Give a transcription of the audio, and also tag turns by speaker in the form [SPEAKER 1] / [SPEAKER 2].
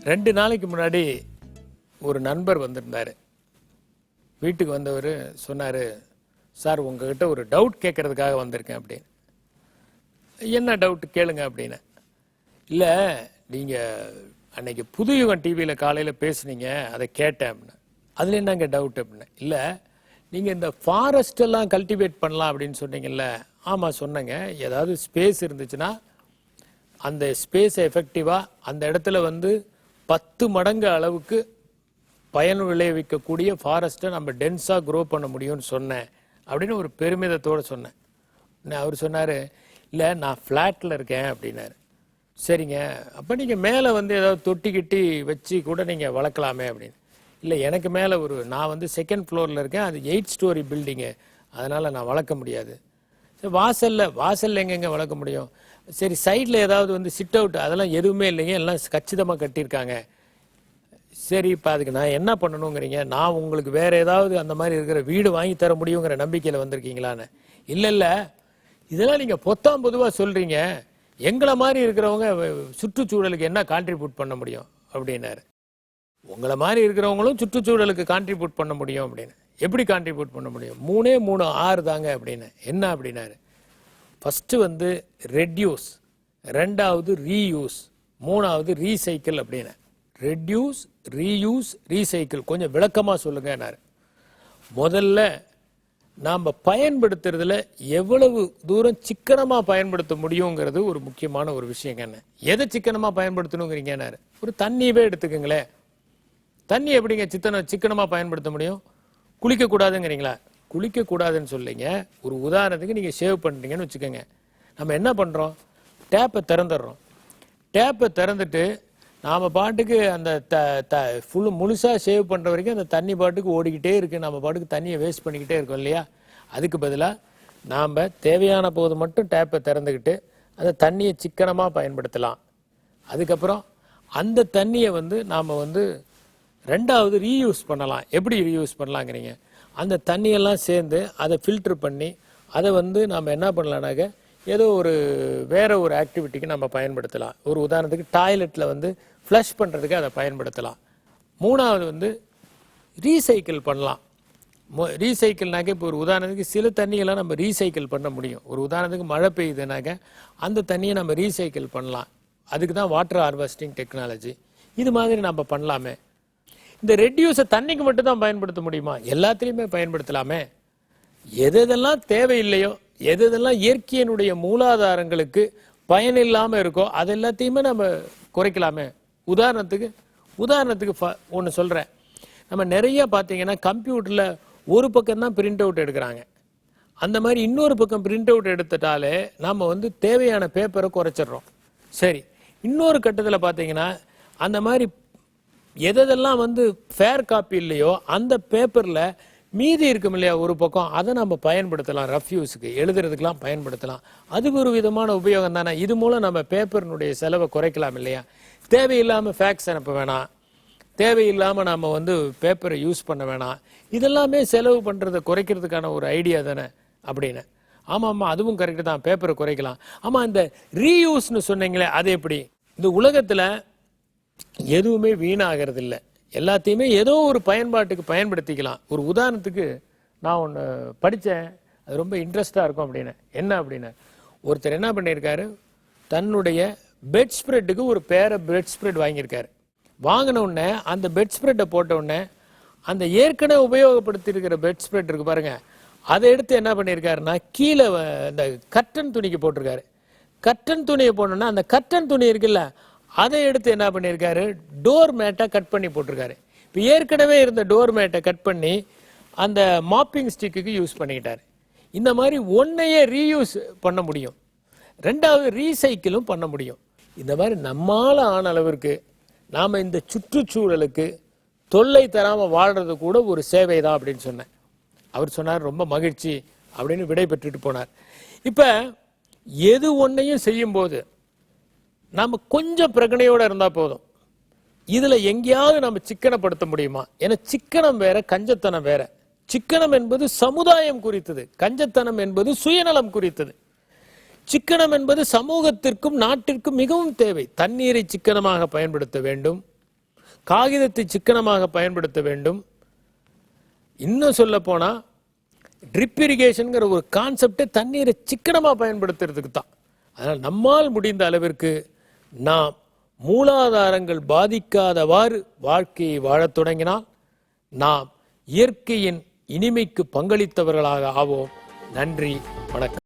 [SPEAKER 1] 2 நாளைக்கு முன்னாடி ஒரு நண்பர் வந்திருந்தார். வீட்டுக்கு வந்தவர் சொன்னார், சார் உங்ககிட்ட ஒரு டவுட் கேட்கறதுக்காக வந்திருக்கேன் அப்படின்னு. என்ன டவுட் கேளுங்க அப்படின்னு. இல்லை, நீங்கள் அன்னைக்கு புதுயுகம் டிவியில் காலையில் பேசுனீங்க, அதை கேட்டேன் அப்படின்னு. அதில் என்னங்க டவுட் அப்படின்னு. இல்லை, நீங்கள் இந்த ஃபாரஸ்ட் எல்லாம் கல்டிவேட் பண்ணலாம் அப்படின்னு சொன்னீங்கல்ல. ஆமாம் சொன்னேங்க. ஏதாவது ஸ்பேஸ் இருந்துச்சுன்னா அந்த ஸ்பேஸை எஃபெக்டிவாக அந்த இடத்துல 10 மடங்கு அளவுக்கு பயன் விளைவிக்கக்கூடிய ஃபாரஸ்ட்டை நம்ம டென்ஸாக க்ரோ பண்ண முடியும்னு சொன்னேன் அப்படின்னு ஒரு பெருமிதத்தோடு சொன்னேன். அவர் சொன்னார், இல்லை நான் ஃப்ளாட்டில் இருக்கேன் அப்படின்னாரு. சரிங்க, அப்போ நீங்கள் மேலே ஏதாவது தொட்டி கிட்டி வச்சு கூட நீங்கள் வளர்க்கலாமே அப்படின்னு. இல்லை, எனக்கு மேலே நான் 2nd ஃப்ளோரில் இருக்கேன், அது 8 ஸ்டோரி பில்டிங்கு, அதனால் நான் வளர்க்க முடியாது. சரி, வாசலில் எங்கெங்கே வளர்க்க முடியும்? சரி, சைடில் ஏதாவது சிட் அவுட், அதெல்லாம் எதுவுமே இல்லைங்க, எல்லாம் கச்சிதமாக கட்டியிருக்காங்க. சரி, இப்போ அதுக்கு நான் என்ன பண்ணணுங்கிறீங்க? நான் உங்களுக்கு வேறு ஏதாவது அந்த மாதிரி இருக்கிற வீடு வாங்கி தர முடியுங்கிற நம்பிக்கையில் வந்திருக்கீங்களான்னு. இல்லை, இதெல்லாம் நீங்கள் பொதுவாக சொல்கிறீங்க, எங்களை மாதிரி இருக்கிறவங்க சுற்றுச்சூழலுக்கு என்ன கான்ட்ரிபியூட் பண்ண முடியும் அப்படின்னாரு. உங்களை மாதிரி இருக்கிறவங்களும் சுற்றுச்சூழலுக்கு கான்ட்ரிபியூட் பண்ண முடியும் அப்படின்னு. எப்படி கான்ட்ரிபியூட் பண்ண முடியும்? 3 6 தாங்க அப்படின்னு. என்ன அப்படின்னாரு. ஃபஸ்ட்டு ரெட்யூஸ், 2வது ரீயூஸ், 3வது ரீசைக்கிள் அப்படின்னு. ரெட்யூஸ், ரீயூஸ், ரீசைக்கிள் கொஞ்சம் விளக்கமாக சொல்லுங்கன்னாரு. முதல்ல நாம் பயன்படுத்துறதுல எவ்வளவு தூரம் சிக்கனமாக பயன்படுத்த முடியுங்கிறது ஒரு முக்கியமான ஒரு விஷயங்க. என்ன எதை சிக்கனமாக பயன்படுத்தணுங்கிறீங்கன்னாரு. ஒரு தண்ணியவே எடுத்துக்கங்களேன். தண்ணி எப்படிங்க சிக்கனமாக பயன்படுத்த முடியும்? குளிக்கக்கூடாதுங்கிறீங்களா? குளிக்கக்கூடாதுன்னு சொல்லிங்க. ஒரு உதாரணத்துக்கு நீங்கள் சேவ் பண்ணுறீங்கன்னு வச்சுக்கோங்க. நம்ம என்ன பண்ணுறோம்? டேப்பை திறந்துடுறோம். டேப்பை திறந்துட்டு நாம் பாட்டுக்கு அந்த முழுசாக சேவ் பண்ணுற வரைக்கும் அந்த தண்ணி பாட்டுக்கு ஓடிக்கிட்டே இருக்குது. நம்ம பாட்டுக்கு தண்ணியை வேஸ்ட் பண்ணிக்கிட்டே இருக்கோம் இல்லையா? அதுக்கு பதிலாக நாம் தேவையான போது மட்டும் டேப்பை திறந்துக்கிட்டு அந்த தண்ணியை சிக்கனமாக பயன்படுத்தலாம். அதுக்கப்புறம் அந்த தண்ணியை நாம் 2வது ரீயூஸ் பண்ணலாம். எப்படி ரீயூஸ் பண்ணலாங்கிறீங்க? அந்த தண்ணியெல்லாம் சேர்ந்து அதை ஃபில்ட்ரு பண்ணி அதை நாம் என்ன பண்ணலான்னாக்க ஏதோ வேற ஒரு ஆக்டிவிட்டிக்கு நம்ம பயன்படுத்தலாம். ஒரு உதாரணத்துக்கு டாய்லெட்டில் ஃப்ளஷ் பண்ணுறதுக்கு அதை பயன்படுத்தலாம். 3வது ரீசைக்கிள் பண்ணலாம். ரீசைக்கிள்னாக்க இப்போ ஒரு உதாரணத்துக்கு சில தண்ணியெல்லாம் நம்ம ரீசைக்கிள் பண்ண முடியும். ஒரு உதாரணத்துக்கு மழை பெய்யுதுனாக்க அந்த தண்ணியை நம்ம ரீசைக்கிள் பண்ணலாம். அதுக்கு தான் வாட்டர் ஹார்வெஸ்டிங் டெக்னாலஜி. இது மாதிரி நம்ம பண்ணலாமே. இந்த ரெட்யூஸை தண்ணிக்கு மட்டும் தான் பயன்படுத்த முடியுமா? எல்லாத்துலேயுமே பயன்படுத்தலாமே. எதெல்லாம் தேவையில்லையோ, எதெல்லாம் இயற்கையினுடைய மூலாதாரங்களுக்கு பயன் இல்லாமல் இருக்கோ அது எல்லாத்தையுமே நம்ம குறைக்கலாமே. உதாரணத்துக்கு ஒன்று சொல்கிறேன். நம்ம நிறைய பார்த்தீங்கன்னா கம்ப்யூட்டரில் ஒரு பக்கம் தான் பிரிண்ட் அவுட் எடுக்கிறாங்க. அந்த மாதிரி இன்னொரு பக்கம் பிரிண்ட் அவுட் எடுத்துட்டாலே நம்ம தேவையான பேப்பரை குறைச்சிட்றோம். சரி, இன்னொரு கட்டத்தில் பார்த்தீங்கன்னா அந்த மாதிரி எதெல்லாம் ஃபேர் காப்பி இல்லையோ அந்த பேப்பரில் மீதி இருக்கும் இல்லையா ஒரு பக்கம், அதை நம்ம பயன்படுத்தலாம். ரஃப்யூஸுக்கு எழுதுறதுக்கெலாம் பயன்படுத்தலாம். அது ஒரு விதமான உபயோகம் தானே. இது மூலம் நம்ம பேப்பரினுடைய செலவை குறைக்கலாம் இல்லையா? தேவையில்லாமல் ஃபேக்ஸ் அனுப்ப வேணாம், தேவையில்லாமல் நம்ம பேப்பரை யூஸ் பண்ண வேணாம். இதெல்லாமே செலவு பண்ணுறதை குறைக்கிறதுக்கான ஒரு ஐடியா தானே அப்படின்னு. ஆமாம், அதுவும் கரெக்டு தான், பேப்பரை குறைக்கலாம். ஆமாம், இந்த ரீயூஸ்னு சொன்னீங்களே, அது எப்படி? இந்த உலகத்தில் எதுவுமே வீணாகிறது இல்லை. எல்லாத்தையுமே ஏதோ ஒரு பயன்பாட்டுக்கு பயன்படுத்திக்கலாம். ஒரு உதாரணத்துக்கு நான் ஒன்று படித்தேன், அது ரொம்ப இன்ட்ரெஸ்டாக இருக்கும் அப்படின்னு. என்ன அப்படின்னு, ஒருத்தர் என்ன பண்ணியிருக்காரு, தன்னுடைய பெட் ஸ்ப்ரெட்டுக்கு ஒரு பெட் ஸ்ப்ரெட் வாங்கியிருக்காரு. வாங்கின உடனே அந்த பெட் ஸ்ப்ரெட்டை போட்ட உடனே அந்த ஏற்கனவே உபயோகப்படுத்தியிருக்கிற பெட் ஸ்ப்ரெட் இருக்கு பாருங்க, அதை எடுத்து என்ன பண்ணியிருக்காருன்னா கீழே இந்த கர்டன் துணிக்கு போட்டிருக்காரு. கர்டன் துணியை போனோன்னா அந்த கர்டன் துணி இருக்குல்ல, அதை எடுத்து என்ன பண்ணியிருக்காரு, டோர் மேட்டை கட் பண்ணி போட்டிருக்காரு. இப்போ ஏற்கனவே இருந்த டோர் மேட்டை கட் பண்ணி அந்த மாப்பிங் ஸ்டிக்கு யூஸ் பண்ணிக்கிட்டாரு. இந்த மாதிரி ஒன்றையே ரீயூஸ் பண்ண முடியும், 2வது ரீசைக்கிளும் பண்ண முடியும். இந்த மாதிரி நம்மால் ஆன அளவிற்கு நாம் இந்த சுற்றுச்சூழலுக்கு தொல்லை தராமல் வாழ்கிறது கூட ஒரு சேவை தான் அப்படின்னு சொன்னேன். அவர் சொன்னார், ரொம்ப மகிழ்ச்சி அப்படின்னு விடை பெற்றுட்டு போனார். இப்போ எது ஒன்றையும் செய்யும்போது நம்ம கொஞ்சம் பிரகனையோடு இருந்தால் போதும். இதில் எங்கேயாவது நம்ம சிக்கனப்படுத்த முடியுமா? ஏன்னா சிக்கனம் வேற, கஞ்சத்தனம் வேற. சிக்கனம் என்பது சமுதாயம் குறித்தது, கஞ்சத்தனம் என்பது சுயநலம் குறித்தது. சிக்கனம் என்பது சமூகத்திற்கும் நாட்டிற்கும் மிகவும் தேவை. தண்ணீரை சிக்கனமாக பயன்படுத்த வேண்டும், காகிதத்தை சிக்கனமாக பயன்படுத்த வேண்டும். இன்னும் சொல்ல போனா ட்ரிப் இரிகேஷன்ங்கிற ஒரு கான்செப்டே தண்ணீரை சிக்கனமா பயன்படுத்துறதுக்கு தான். அதனால் நம்மால் முடிந்த அளவிற்கு நாம் மூலாதாரங்கள் பாதிக்காதவாறு வாழ்க்கையை வாழத் தொடங்கினால் நாம் இயற்கையின் இனிமைக்கு பங்களித்தவர்களாக ஆவோம். நன்றி, வணக்கம்.